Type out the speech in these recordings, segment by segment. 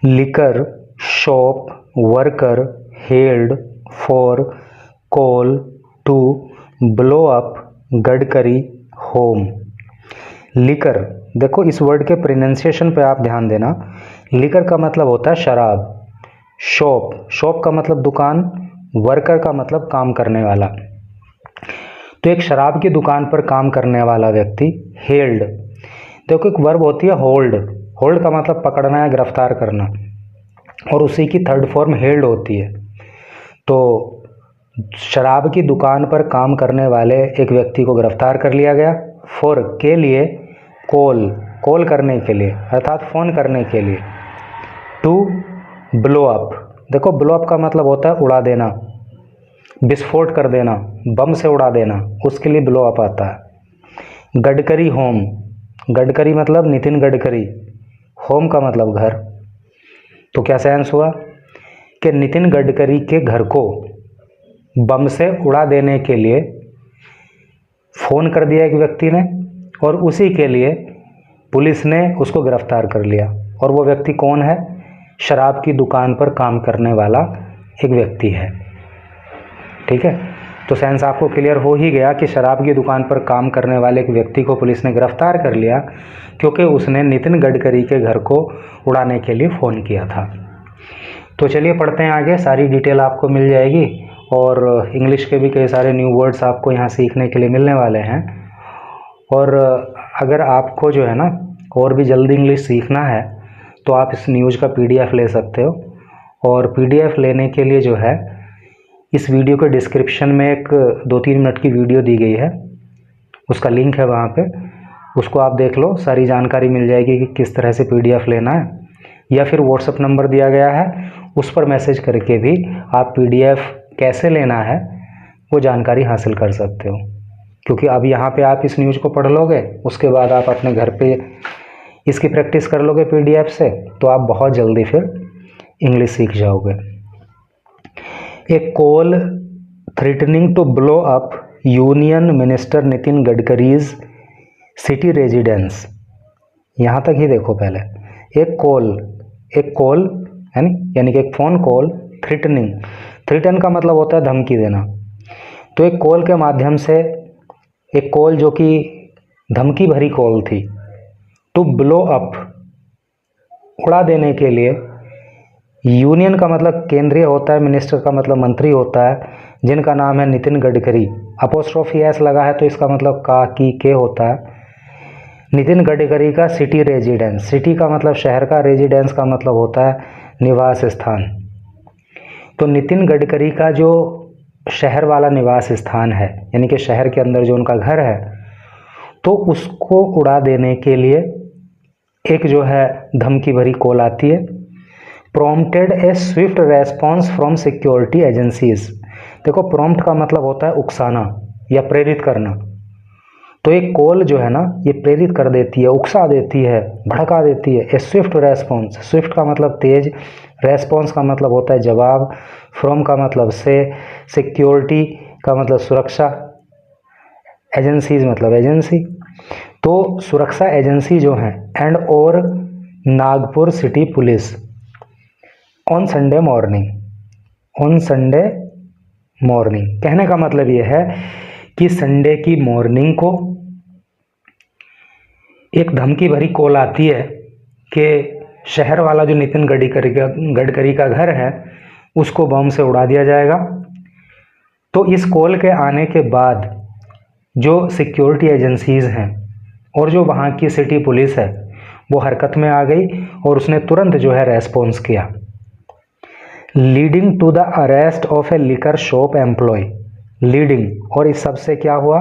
Liquor shop worker held for call to blow up Gadkari home. Liquor, देखो इस word के pronunciation पे आप ध्यान देना। लिकर का मतलब होता है शराब, शॉप का मतलब दुकान, वर्कर का मतलब काम करने वाला। तो एक शराब की दुकान पर काम करने वाला व्यक्ति हेल्ड, देखो एक वर्ब होती है होल्ड, होल्ड का मतलब पकड़ना या गिरफ्तार करना, और उसी की थर्ड फॉर्म हेल्ड होती है। तो शराब की दुकान पर काम करने वाले एक व्यक्ति को गिरफ्तार कर लिया गया। फॉर के लिए, कॉल करने के लिए अर्थात फ़ोन करने के लिए। टू ब्लो अप, देखो ब्लो अप का मतलब होता है उड़ा देना, विस्फोट कर देना, बम से उड़ा देना, उसके लिए ब्लो अप आता है। गडकरी होम, गडकरी मतलब नितिन गडकरी, होम का मतलब घर। तो क्या सेंस हुआ कि नितिन गडकरी के घर को बम से उड़ा देने के लिए फ़ोन कर दिया एक व्यक्ति ने, और उसी के लिए पुलिस ने उसको गिरफ्तार कर लिया। और वो व्यक्ति कौन है? शराब की दुकान पर काम करने वाला एक व्यक्ति है। ठीक है, तो सेंस आपको क्लियर हो ही गया कि शराब की दुकान पर काम करने वाले एक व्यक्ति को पुलिस ने गिरफ्तार कर लिया क्योंकि उसने नितिन गडकरी के घर को उड़ाने के लिए फ़ोन किया था। तो चलिए पढ़ते हैं आगे, सारी डिटेल आपको मिल जाएगी और इंग्लिश के भी कई सारे न्यू वर्ड्स आपको यहाँ सीखने के लिए मिलने वाले हैं। और अगर आपको जो है ना और भी जल्दी इंग्लिश सीखना है तो आप इस न्यूज़ का PDF ले सकते हो। और PDF लेने के लिए जो है इस वीडियो के डिस्क्रिप्शन में एक 2-3 मिनट की वीडियो दी गई है, उसका लिंक है वहाँ पे, उसको आप देख लो, सारी जानकारी मिल जाएगी कि किस तरह से PDF लेना है। या फिर व्हाट्सएप नंबर दिया गया है, उस पर मैसेज करके भी आप PDF कैसे लेना है वो जानकारी हासिल कर सकते हो। क्योंकि अब यहाँ पे आप इस न्यूज़ को पढ़ लोगे, उसके बाद आप अपने घर पे इसकी प्रैक्टिस कर लोगे PDF से, तो आप बहुत जल्दी फिर इंग्लिश सीख जाओगे। A call threatening to blow up union minister Nitin Gadkari's city residence, यहाँ तक ही देखो पहले। एक कॉल यानी कि एक फ़ोन कॉल, थ्रेटन का मतलब होता है धमकी देना। तो एक कॉल के माध्यम से, एक कॉल जो कि धमकी भरी कॉल थी, टू ब्लो अप उड़ा देने के लिए, यूनियन का मतलब केंद्रीय होता है, मिनिस्टर का मतलब मंत्री होता है, जिनका नाम है नितिन गडकरी, अपोस्ट्रोफी एस लगा है तो इसका मतलब का की के होता है। नितिन गडकरी का सिटी रेजिडेंस, सिटी का मतलब शहर का, रेजिडेंस का मतलब होता है निवास स्थान। तो नितिन गडकरी का जो शहर वाला निवास स्थान है, यानी कि शहर के अंदर जो उनका घर है, तो उसको उड़ा देने के लिए एक जो है धमकी भरी कॉल आती है। Prompted A Swift response from security agencies, देखो प्रॉम्प्ट का मतलब होता है उकसाना या प्रेरित करना। तो एक कॉल जो है ना ये प्रेरित कर देती है, उकसा देती है, भड़का देती है। ए स्विफ्ट रेस्पॉन्स, स्विफ्ट का मतलब तेज, रेस्पॉन्स का मतलब होता है जवाब, फ्रॉम का मतलब से, सिक्योरिटी का मतलब सुरक्षा, एजेंसीज मतलब एजेंसी। तो सुरक्षा एजेंसी जो है एंड और Nagpur city police on Sunday morning, कहने का मतलब ये है कि संडे की मॉर्निंग को एक धमकी भरी कॉल आती है कि शहर वाला जो नितिन गडकरी का घर है उसको बम से उड़ा दिया जाएगा। तो इस कॉल के आने के बाद जो सिक्योरिटी एजेंसीज हैं और जो वहाँ की सिटी पुलिस है वो हरकत में आ गई और उसने तुरंत जो है रेस्पॉन्स किया। Leading to the arrest of a liquor shop employ, leading, और इस सब से क्या हुआ,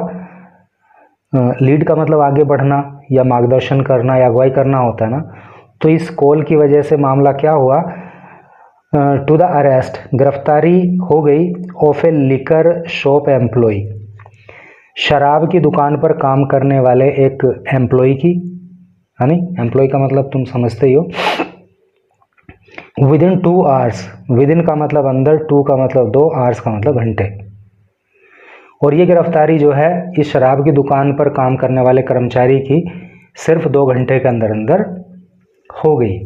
लीड का मतलब आगे बढ़ना या मार्गदर्शन करना या अगुवाई करना होता है ना। तो इस कॉल की वजह से मामला क्या हुआ, टू द अरेस्ट, गिरफ्तारी हो गई, of a liquor shop employ, शराब की दुकान पर काम करने वाले एक एम्प्लॉय की, है नी, एम्प्लॉय का मतलब तुम समझते ही हो। विदिन 2 आवर्स, विदिन का मतलब अंदर, 2 का मतलब 2, आवर्स का मतलब घंटे। और ये गिरफ्तारी जो है इस शराब की दुकान पर काम करने वाले कर्मचारी की सिर्फ 2 घंटे के अंदर अंदर हो गई।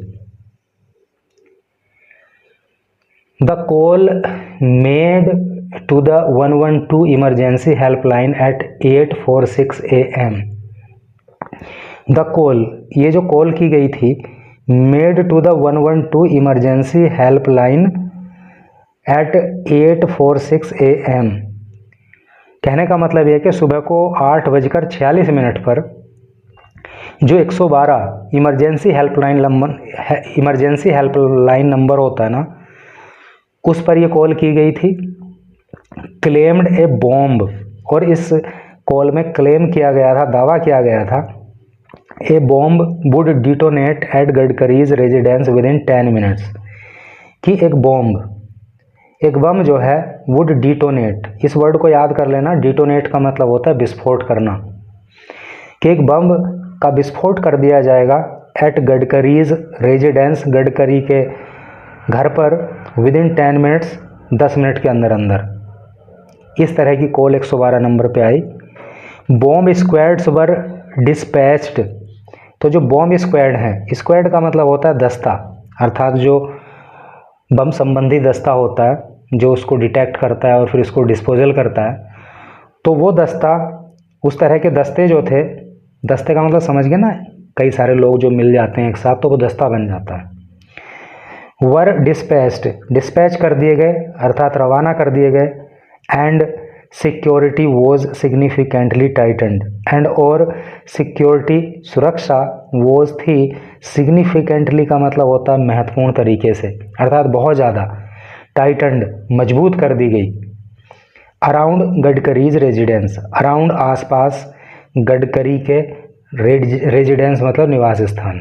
The call made to the 112 emergency helpline at 8:46 AM। The call, ये जो कॉल की गई थी, made to the 112 emergency helpline at 8:46 AM। कहने का मतलब यह कि सुबह को 8:46 पर जो 112 इमरजेंसी हेल्पलाइन नंबर होता है ना, उस पर यह कॉल की गई थी। क्लेम्ड ए बॉम्ब, और इस कॉल में क्लेम किया गया था, दावा किया गया था, a bomb would detonate at Gadkari's residence within 10 minutes, कि एक बम जो है वुड डिटोनेट, इस वर्ड को याद कर लेना। डिटोनेट का मतलब होता है विस्फोट करना, कि एक बम का विस्फोट कर दिया जाएगा एट गडकरीज रेजिडेंस, गडकरी के घर पर, विद इन 10 मिनट्स, 10 मिनट के अंदर अंदर। इस तरह की कॉल 112 नंबर पे आई। बॉम्ब स्क्वाड्स वर डिस्पैच्ड, तो जो बॉम्ब स्क्वाड हैं, स्क्वाड का मतलब होता है दस्ता, अर्थात जो बम संबंधी दस्ता होता है, जो उसको डिटेक्ट करता है और फिर उसको डिस्पोजल करता है, तो वो दस्ता, उस तरह के दस्ते जो थे, दस्ते का मतलब समझ गए ना, कई सारे लोग जो मिल जाते हैं एक साथ, तो वो दस्ता बन जाता है। वर डिस्पैच्ड, डिस्पैच कर दिए गए, अर्थात रवाना कर दिए गए। And security was significantly tightened, and और सिक्योरिटी, सुरक्षा, वॉज थी, सिग्निफिकेंटली का मतलब होता है महत्वपूर्ण तरीके से, अर्थात बहुत ज़्यादा, टाइटन्ड, मजबूत कर दी गई। अराउंड गडकरीज रेजिडेंस, अराउंड, आसपास, गडकरी के रेजिडेंस मतलब निवास स्थान।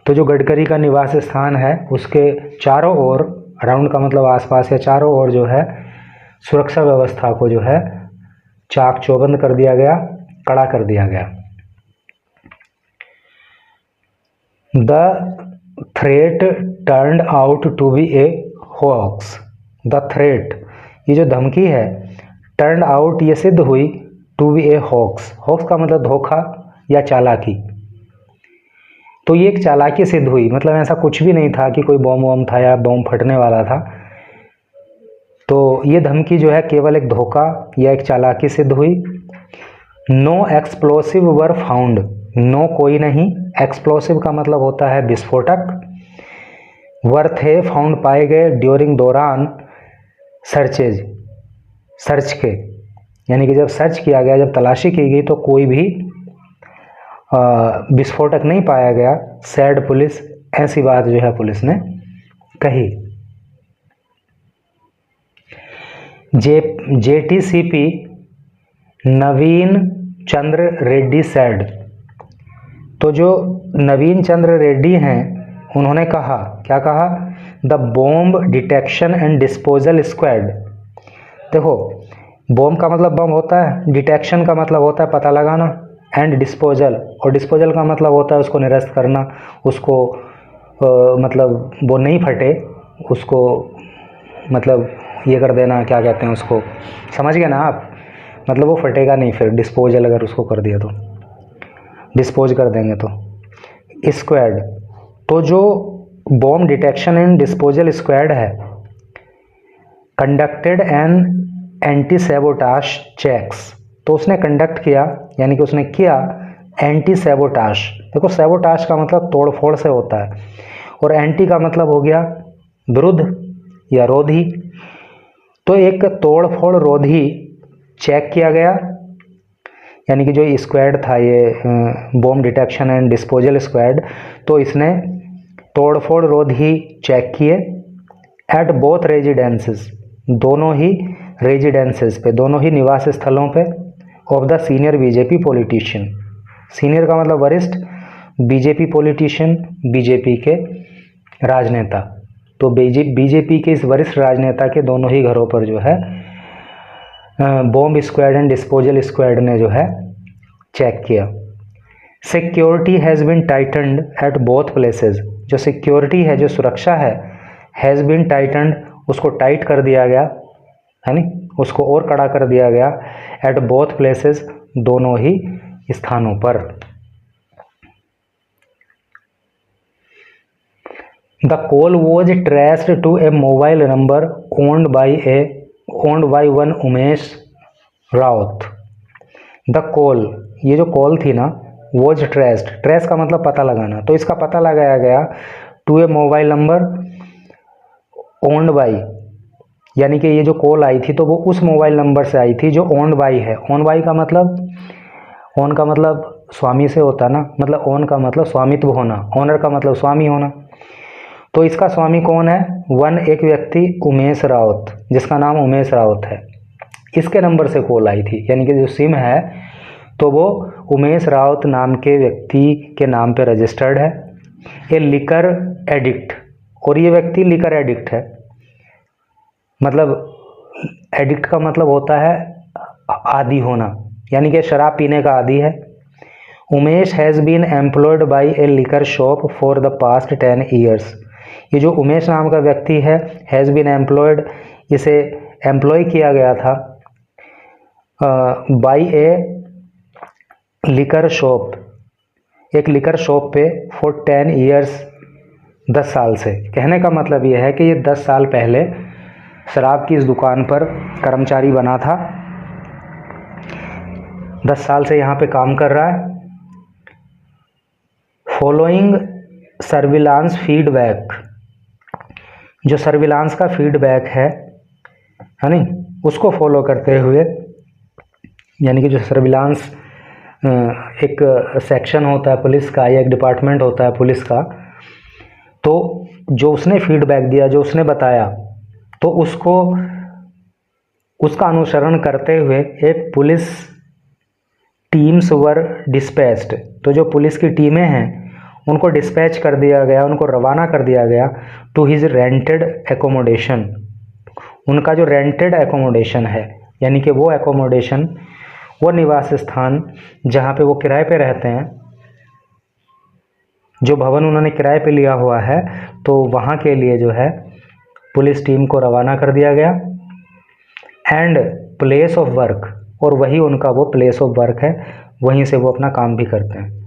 तो जो गडकरी का निवास स्थान है उसके चारों ओर, अराउंड का मतलब आसपास या चारों ओर जो है, सुरक्षा व्यवस्था को जो है चाक चौबंद कर दिया गया, कड़ा कर दिया गया। The threat turned out to be a hoax, the threat, ये जो धमकी है, टर्न्ड आउट, ये सिद्ध हुई, to be a hoax, hoax का मतलब धोखा या चालाकी, तो ये एक चालाकी सिद्ध हुई, मतलब ऐसा कुछ भी नहीं था कि कोई बॉम्ब था या बॉम्ब फटने वाला था। तो ये धमकी जो है केवल एक धोखा या एक चालाकी सिद्ध हुई। No explosive were found, no कोई नहीं, एक्सप्लोसिव का मतलब होता है विस्फोटक, वर थे, फाउंड पाए गए, ड्यूरिंग दौरान, सर्चेज, सर्च के, यानी कि जब सर्च किया गया, जब तलाशी की गई तो कोई भी विस्फोटक नहीं पाया गया। सैड पुलिस, ऐसी बात जो है पुलिस ने कही। जेटीसीपी नवीन चंद्र रेड्डी सैड, तो जो नवीन चंद्र रेड्डी हैं उन्होंने कहा, क्या कहा, the bomb detection and disposal squad. देखो, बॉम्ब का मतलब बम होता है, डिटेक्शन का मतलब होता है पता लगाना, एंड डिस्पोजल, और डिस्पोजल का मतलब होता है उसको निरस्त करना, उसको मतलब वो नहीं फटे, उसको मतलब ये कर देना, क्या कहते हैं उसको, समझ गए ना आप, मतलब वो फटेगा नहीं फिर, डिस्पोजल अगर उसको कर दिया तो, डिस्पोज कर देंगे तो। स्क्वाड, तो जो bomb detection and disposal squad है, कंडक्टेड एन एंटी सेबोटाश चेक्स, तो उसने कंडक्ट किया, यानी कि उसने किया एंटी सेबोटाश। देखो, सेबोटाश का मतलब तोड़फोड़ से होता है, और एंटी का मतलब हो गया विरुद्ध या रोधी, तो एक तोड़फोड़ रोधी चेक किया गया, यानी कि जो स्क्वाड था ये bomb detection and disposal squad, तो इसने तोड़फोड़ रोधी चेक किए एट बोथ रेजिडेंसेस, दोनों ही रेजिडेंसेस पे, दोनों ही निवास स्थलों पे, of the senior BJP politician, senior का मतलब वरिष्ठ, बीजेपी पॉलिटिशियन, बीजेपी के राजनेता, तो बीजेपी के इस वरिष्ठ राजनेता के दोनों ही घरों पर जो है bomb squad and disposal squad ने जो है चेक किया। Security has been tightened at both places, जो सिक्योरिटी है, जो सुरक्षा है, हैज़ बीन टाइटन्ड, उसको टाइट कर दिया गया, है नी, उसको और कड़ा कर दिया गया, एट बोथ प्लेसेस, दोनों ही स्थानों पर। The call was traced to a mobile number owned by one Umesh Raut. The call, ये जो कॉल थी ना, वॉज ट्रेस्ड, ट्रेस का मतलब पता लगाना, तो इसका पता लगाया गया to a mobile number owned by, यानी कि ये जो कॉल आई थी तो वो उस मोबाइल नंबर से आई थी जो ओन्ड बाई है। ओन बाई का मतलब, ओन का मतलब स्वामी से होता ना, मतलब ओन का मतलब स्वामित्व होना, ओनर का मतलब स्वामी होना। तो इसका स्वामी कौन है? वन, एक व्यक्ति उमेश राउत, जिसका नाम उमेश राउत है, इसके नंबर से कॉल आई थी, यानी कि जो सिम है तो वो उमेश राउत नाम के व्यक्ति के नाम पे रजिस्टर्ड है। ये लिकर एडिक्ट, और ये व्यक्ति लिकर एडिक्ट है, मतलब एडिक्ट का मतलब होता है आदी होना, यानी कि शराब पीने का आदी है। Umesh has been employed by a liquor shop for the past 10 years. ये जो उमेश नाम का व्यक्ति है, हैज़ बीन एम्प्लॉयड, इसे एम्प्लॉय किया गया था बाई ए लिकर शॉप, एक लिकर शॉप पे फॉर 10 ईयर्स, 10 साल से। कहने का मतलब ये है कि ये 10 साल पहले शराब की इस दुकान पर कर्मचारी बना था, 10 साल से यहाँ पे काम कर रहा है। फॉलोइंग सर्विलांस फीडबैक, जो सर्विलांस का फीडबैक है नहीं, उसको फॉलो करते हुए, यानी कि जो सर्विलांस एक सेक्शन होता है पुलिस का या एक डिपार्टमेंट होता है पुलिस का, तो जो उसने फीडबैक दिया, जो उसने बताया, तो उसको, उसका अनुसरण करते हुए एक पुलिस टीम्स वर डिस्पैच्ड, तो जो पुलिस की टीमें हैं उनको डिस्पैच कर दिया गया, उनको रवाना कर दिया गया टू हिज रेंटेड एकोमोडेशन, उनका जो रेंटेड एकोमोडेशन है, यानी कि वो एकोमोडेशन, वो निवास स्थान जहाँ पे वो किराए पे रहते हैं, जो भवन उन्होंने किराए पे लिया हुआ है, तो वहाँ के लिए जो है पुलिस टीम को रवाना कर दिया गया। एंड प्लेस ऑफ वर्क, और वही उनका वो प्लेस ऑफ वर्क है, वहीं से वो अपना काम भी करते हैं।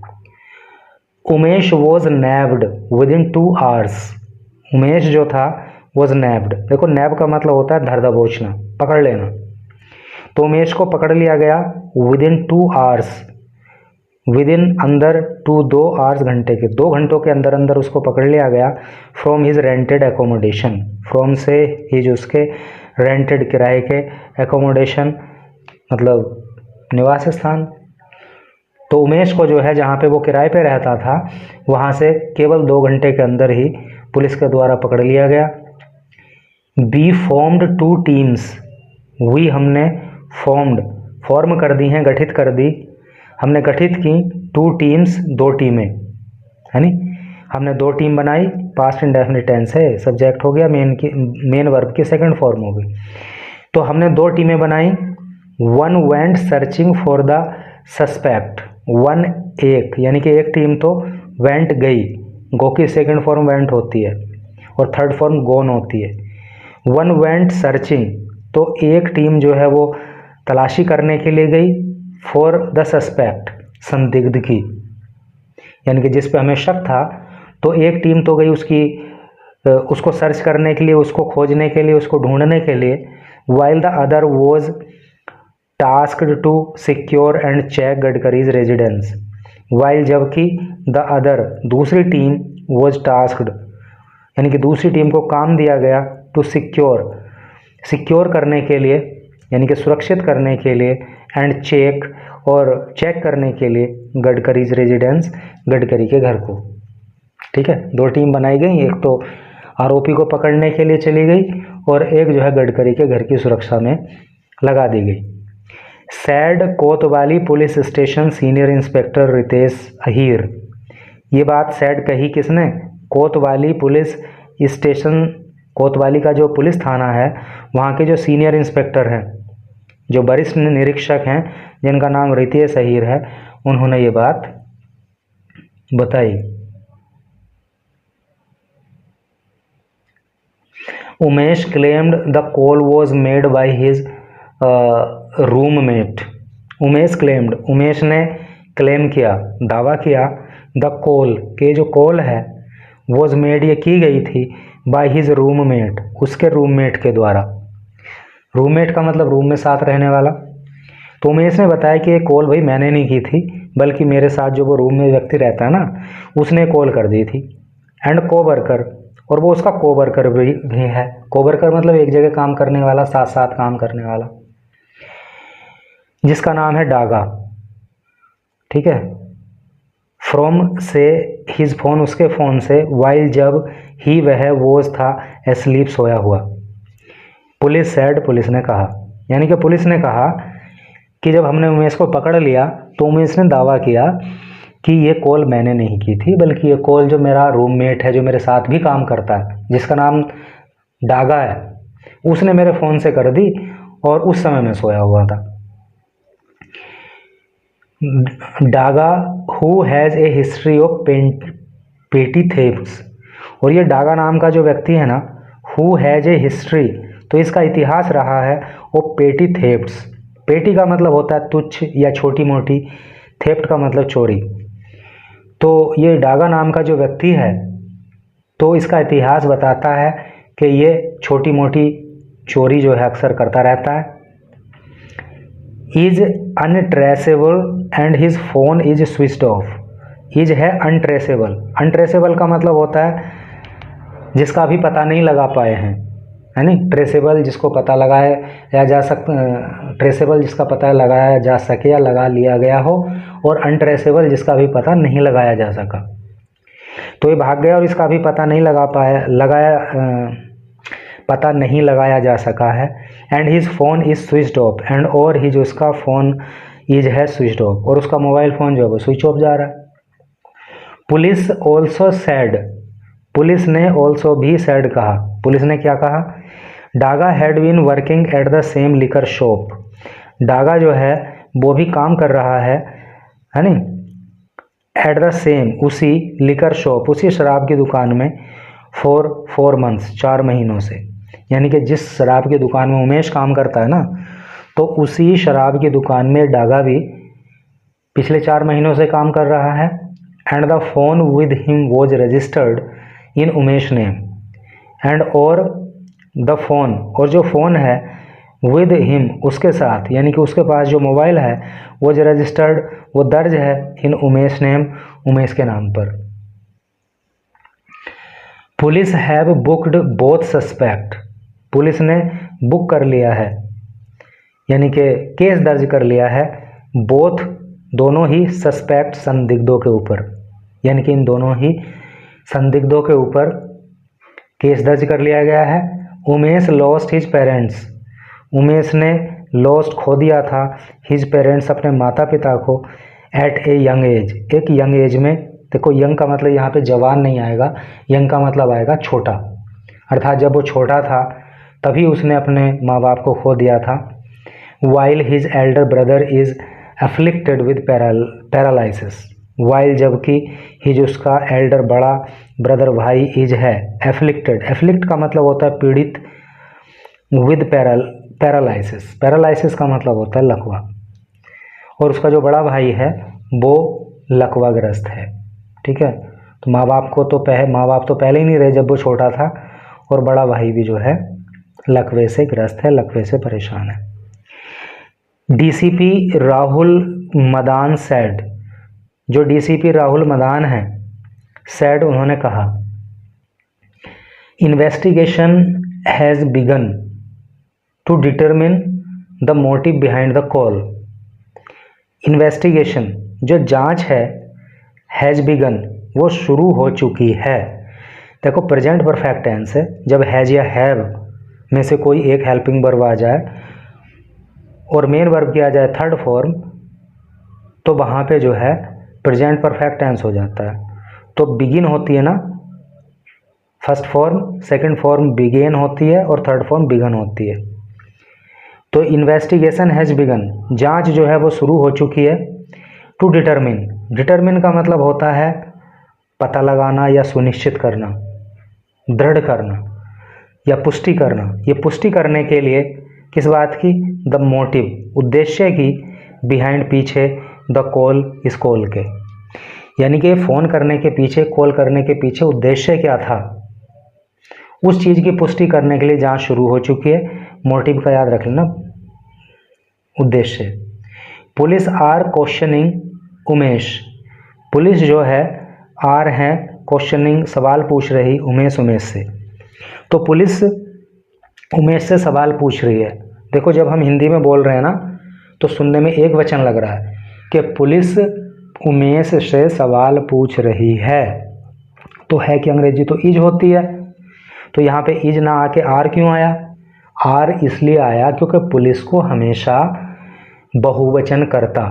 Umesh was nabbed within 2 hours, Umesh जो था वॉज नैब्ड, देखो नैब का मतलब होता है धर दबोचना, पकड़ लेना, तो उमेश को पकड़ लिया गया with in 2 hours, with in अंदर 2 आवर्स घंटे के, 2 घंटों के अंदर अंदर उसको पकड़ लिया गया। From his rented accommodation, from से हिज, उसके रेंटेड किराए के, एकोमोडेशन मतलब निवास स्थान, तो उमेश को जो है जहाँ पे वो किराए पे रहता था वहाँ से केवल 2 घंटे के अंदर ही पुलिस के द्वारा पकड़ लिया गया। बी फॉर्म्ड 2 टीम्स, वी हमने फॉर्म्ड, फॉर्म कर दी हैं, गठित कर दी, हमने गठित की 2 टीम्स, 2 टीमें, है नी, हमने 2 टीम बनाई, पास्ट इंडेफिनिट टेंस है, सब्जेक्ट हो गया, मेन वर्ब की सेकंड फॉर्म हो गई, तो हमने 2 टीमें बनाई। One went searching for the suspect, one एक, यानी कि एक टीम तो वेंट गई, गो की सेकंड फॉर्म वेंट होती है और थर्ड फॉर्म गोन होती है। वन वेंट सर्चिंग, तो एक टीम जो है वो तलाशी करने के लिए गई, फॉर द सस्पेक्ट, संदिग्ध की, यानी कि जिस पे हमें शक था, तो एक टीम तो गई उसको सर्च करने के लिए, उसको खोजने के लिए, उसको ढूंढने के लिए। While the other was tasked to secure and check Gadkari's residence, while जबकि द अदर दूसरी टीम वॉज टास्क्ड, यानी कि दूसरी टीम को काम दिया गया टू सिक्योर, सिक्योर करने के लिए, यानी कि सुरक्षित करने के लिए, एंड चेक, और चेक करने के लिए गडकरीज रेजिडेंस, गडकरी के घर को। ठीक है, 2 टीम बनाई गई, एक तो आरोपी को पकड़ने के लिए चली गई और एक जो है गडकरी के घर की सुरक्षा में लगा दी गई। Said Kotwali police station senior inspector Ritesh Ahir, ये बात सैड कही किसने? कोतवाली पुलिस स्टेशन, कोतवाली का जो पुलिस थाना है वहाँ के जो सीनियर इंस्पेक्टर हैं, जो वरिष्ठ निरीक्षक हैं, जिनका नाम रितेश अहीर है, उन्होंने ये बात बताई। Umesh claimed the call was made by his roommate, Umesh claimed, Umesh ने क्लेम किया, दावा किया, द कॉल, के जो कॉल है वॉज मेड ये की गई थी बाय हिज रूममेट, उसके रूममेट के द्वारा। रूममेट का मतलब रूम में साथ रहने वाला। तो उमेश ने बताया कि ये कॉल भाई मैंने नहीं की थी, बल्कि मेरे साथ जो वो रूम में व्यक्ति रहता है ना, उसने कॉल कर दी थी। एंड कोवर्कर, और वो उसका कोवर्कर भी है। कोवर्कर मतलब एक जगह काम करने वाला, साथ साथ काम करने वाला, जिसका नाम है डागा। ठीक है। फ्रॉम से हिज फोन, उसके फ़ोन से, वाइल जब ही वह वोज था एस्लीप, सोया हुआ। पुलिस सेड, पुलिस ने कहा, यानी कि पुलिस ने कहा कि जब हमने उमेश को पकड़ लिया तो उमेश ने दावा किया कि ये कॉल मैंने नहीं की थी, बल्कि ये कॉल जो मेरा रूममेट है, जो मेरे साथ भी काम करता है, जिसका नाम डागा है, उसने मेरे फ़ोन से कर दी और उस समय मैं सोया हुआ था। Daga who has a history of पेटी थेफ्ट्स, और ये डागा नाम का जो व्यक्ति है ना, हु हैज़ ए हिस्ट्री, तो इसका इतिहास रहा है वो पेटी थेफ्ट्स। पेटी का मतलब होता है तुच्छ या छोटी मोटी, थेफ्ट का मतलब चोरी। तो ये डागा नाम का जो व्यक्ति है, तो इसका इतिहास बताता है कि ये छोटी मोटी चोरी जो है अक्सर करता रहता है। Is untraceable and his phone is switched off. Is है अनट्रेसेबल, अनट्रेसेबल का मतलब होता है जिसका अभी पता नहीं लगा पाए हैं, है नहीं। ट्रेसेबल जिसको पता लगाया जा ट्रेसेबल जिसका पता लगाया जा सके या लगा लिया गया हो, और अनट्रेसेबल जिसका अभी पता नहीं लगाया जा सका। तो ये भाग गया और इसका अभी पता नहीं पता नहीं लगाया जा सका है। And his phone is switched off, and और ही जो उसका फ़ोन इज है स्विच्ड ऑफ, और उसका मोबाइल फ़ोन जो है वो स्विच ऑफ जा रहा है। पुलिस ऑल्सो सैड, पुलिस ने ऑल्सो भी सैड कहा। पुलिस ने क्या कहा? Daga had been working at the same liquor shop. Daga जो है वो भी काम कर रहा है नहीं, एट द सेम, उसी लिकर शॉप, उसी शराब की दुकान में, फॉर 4 months, 4 महीनों से। यानी कि जिस शराब की दुकान में उमेश काम करता है ना, तो उसी शराब की दुकान में डागा भी पिछले 4 महीनों से काम कर रहा है। And the phone with him was registered in Umesh name. And और द फोन, और जो फ़ोन है, विद हिम, उसके साथ, यानी कि उसके पास जो मोबाइल है वो जो रजिस्टर्ड, वो दर्ज है इन उमेश नेम, उमेश के नाम पर। Police have booked both suspect, police ने बुक कर लिया है, यानी कि केस दर्ज कर लिया है, बोथ, दोनों ही, सस्पेक्ट, संदिग्धों के ऊपर, यानी कि इन दोनों ही संदिग्धों के ऊपर केस दर्ज कर लिया गया है। Umesh lost his parents, Umesh ने लॉस्ट, खो दिया था, हिज पेरेंट्स, अपने माता पिता को, एट ए यंग एज, एक यंग एज में। देखो यंग का मतलब यहाँ पे जवान नहीं आएगा, यंग का मतलब आएगा छोटा, अर्थात जब वो छोटा था तभी उसने अपने माँ बाप को खो दिया था। While his Elder brother is afflicted with paralysis, while जबकि हिज उसका एल्डर बड़ा ब्रदर भाई इज है एफ्लिक्टेड, एफ्लिक्ट का मतलब होता है पीड़ित, विद पैरालिसिस, पैरालिसिस का मतलब होता है लकवा, और उसका जो बड़ा भाई है वो लकवाग्रस्त है। ठीक है। तो माँ बाप तो पहले ही नहीं रहे जब वो छोटा था, और बड़ा भाई भी जो है लकवे से ग्रस्त है, लकवे से परेशान है। डीसीपी राहुल मदान सैड, जो डीसीपी राहुल मदान हैं, सैड, उन्होंने कहा, investigation has begun to determine the motive behind the call. Investigation, जो जांच है, हैज़ बिगन, वो शुरू हो चुकी है। देखो प्रेजेंट परफेक्ट टेंस है, जब हैज़ या हैव में से कोई एक हेल्पिंग वर्ब आ जाए और मेन वर्ब किया जाए थर्ड फॉर्म, तो वहाँ पे जो है प्रेजेंट परफेक्ट टेंस हो जाता है। तो बिगिन होती है ना first form, second form began होती है, और थर्ड फॉर्म बिगन होती है। तो इन्वेस्टिगेशन हैज़ बिगन, जांच जो है वो शुरू हो चुकी है। टू डिटरमिन, डिटरमिन का मतलब होता है पता लगाना या सुनिश्चित करना, दृढ़ करना या पुष्टि करना। ये पुष्टि करने के लिए किस बात की? द मोटिव, उद्देश्य की, बिहाइंड, पीछे, द कॉल, इस कॉल के। यानी कि फ़ोन करने के पीछे, कॉल करने के पीछे उद्देश्य क्या था, उस चीज़ की पुष्टि करने के लिए जांच शुरू हो चुकी है। मोटिव का याद रख लेना, उद्देश्य। Police are questioning Umesh, police जो है आर है क्वेश्चनिंग, सवाल पूछ रही उमेश से। तो पुलिस उमेश से सवाल पूछ रही है। देखो जब हम हिंदी में बोल रहे हैं ना तो सुनने में एक वचन लग रहा है कि पुलिस उमेश से सवाल पूछ रही है, तो है कि अंग्रेजी तो इज होती है, तो यहाँ पे इज ना आके आर क्यों आया? आर इसलिए आया क्योंकि पुलिस को हमेशा बहुवचन कर्ता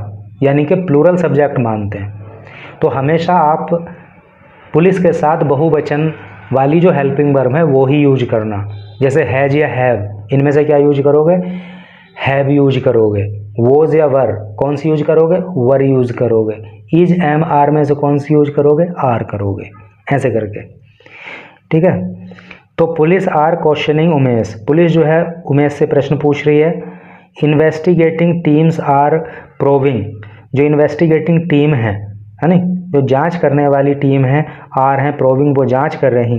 यानी कि प्लूरल सब्जेक्ट मानते हैं। तो हमेशा आप पुलिस के साथ बहुवचन वाली जो हेल्पिंग वर्ब है वो ही यूज करना। जैसे हैज या हैव, इनमें से क्या यूज करोगे? हैव यूज करोगे। वोज या वर, कौन सी यूज करोगे? वर यूज करोगे। इज एम आर में से कौन सी यूज करोगे? आर करोगे, ऐसे करके, ठीक है। तो police are questioning Umesh, police जो है उमेश से प्रश्न पूछ रही है। इन्वेस्टिगेटिंग टीम्स आर प्रोबिंग, जो इन्वेस्टिगेटिंग टीम है ना, जो जांच करने वाली टीम है, आर है प्रोबिंग, वो जांच कर रही।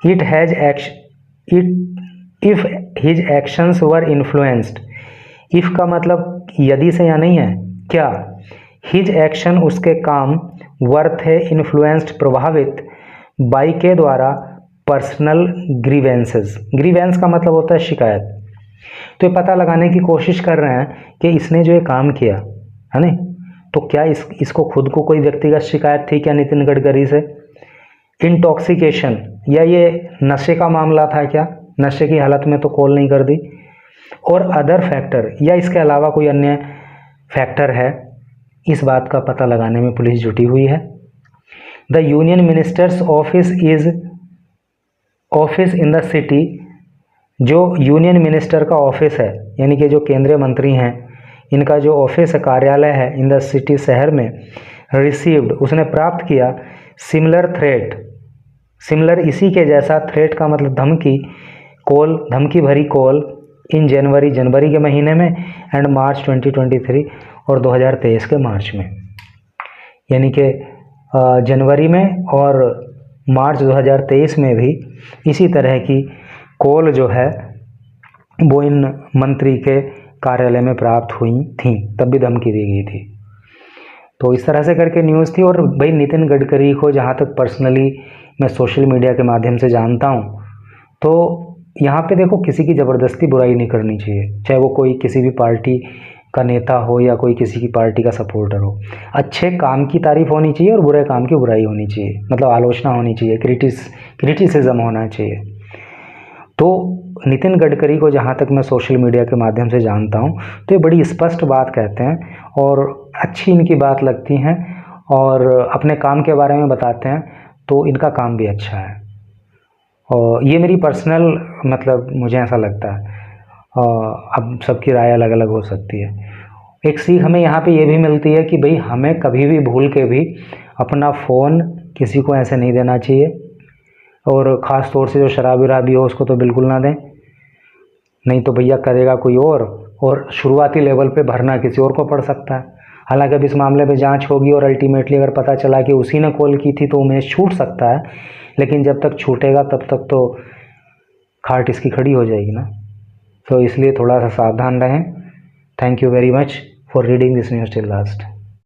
It has if his actions were influenced, if का मतलब यदि से या नहीं है, क्या? हिज एक्शन, उसके काम, वर थे इन्फ्लुएंस्ड प्रभावित, बाई के द्वारा, पर्सनल ग्रीवेंसेस, ग्रीवेंस का मतलब होता है शिकायत। तो ये पता लगाने की कोशिश कर रहे हैं कि इसने जो ये काम किया है ना, तो क्या इसको खुद को कोई व्यक्तिगत शिकायत थी क्या नितिन गडकरी से? इंटॉक्सिकेशन, या ये नशे का मामला था क्या? नशे की हालत में तो कॉल नहीं कर दी। और अदर फैक्टर, या इसके अलावा कोई अन्य फैक्टर है, इस बात का पता लगाने में पुलिस जुटी हुई है। The union minister's office is office in the city, जो यूनियन मिनिस्टर का ऑफिस है यानी कि जो केंद्रीय मंत्री हैं इनका जो ऑफिस है, कार्यालय है, इन द सिटी, शहर में, रिसीव्ड, उसने प्राप्त किया, सिमिलर थ्रेट, सिमिलर इसी के जैसा, थ्रेट का मतलब धमकी, कॉल, धमकी भरी कॉल, इन जनवरी, जनवरी के महीने में, एंड मार्च 2023, और 2023 के मार्च में, यानी कि जनवरी में और मार्च 2023 में भी इसी तरह की कॉल जो है वो इन मंत्री के कार्यालय में प्राप्त हुई थी, तब भी धमकी दी गई थी। तो इस तरह से करके न्यूज़ थी। और भाई नितिन गडकरी को जहाँ तक पर्सनली मैं सोशल मीडिया के माध्यम से जानता हूँ, तो यहाँ पे देखो किसी की ज़बरदस्ती बुराई नहीं करनी चाहिए, चाहे वो कोई किसी भी पार्टी का नेता हो या कोई किसी की पार्टी का सपोर्टर हो। अच्छे काम की तारीफ होनी चाहिए और बुरे काम की बुराई होनी चाहिए, मतलब आलोचना होनी चाहिए, क्रिटिसिज्म होना चाहिए। तो नितिन गडकरी को जहाँ तक मैं सोशल मीडिया के माध्यम से जानता हूँ तो ये बड़ी स्पष्ट बात कहते हैं और अच्छी इनकी बात लगती हैं और अपने काम के बारे में बताते हैं, तो इनका काम भी अच्छा है। और ये मेरी पर्सनल मतलब मुझे ऐसा लगता है, अब सबकी राय अलग अलग हो सकती है। एक सीख हमें यहाँ पे ये भी मिलती है कि भाई हमें कभी भी भूल के भी अपना फ़ोन किसी को ऐसे नहीं देना चाहिए, और ख़ास तौर से जो शराबी वराबी हो उसको तो बिल्कुल ना दें, नहीं तो भैया करेगा कोई और शुरुआती लेवल पे भरना किसी और को पड़ सकता है। हालांकि अब इस मामले पे जांच होगी और अल्टीमेटली अगर पता चला कि उसी ने कॉल की थी तो उमेश छूट सकता है, लेकिन जब तक छूटेगा तब तक तो खाट इसकी खड़ी हो जाएगी ना। तो इसलिए थोड़ा सा सावधान रहें। Thank you very much for reading this news till last.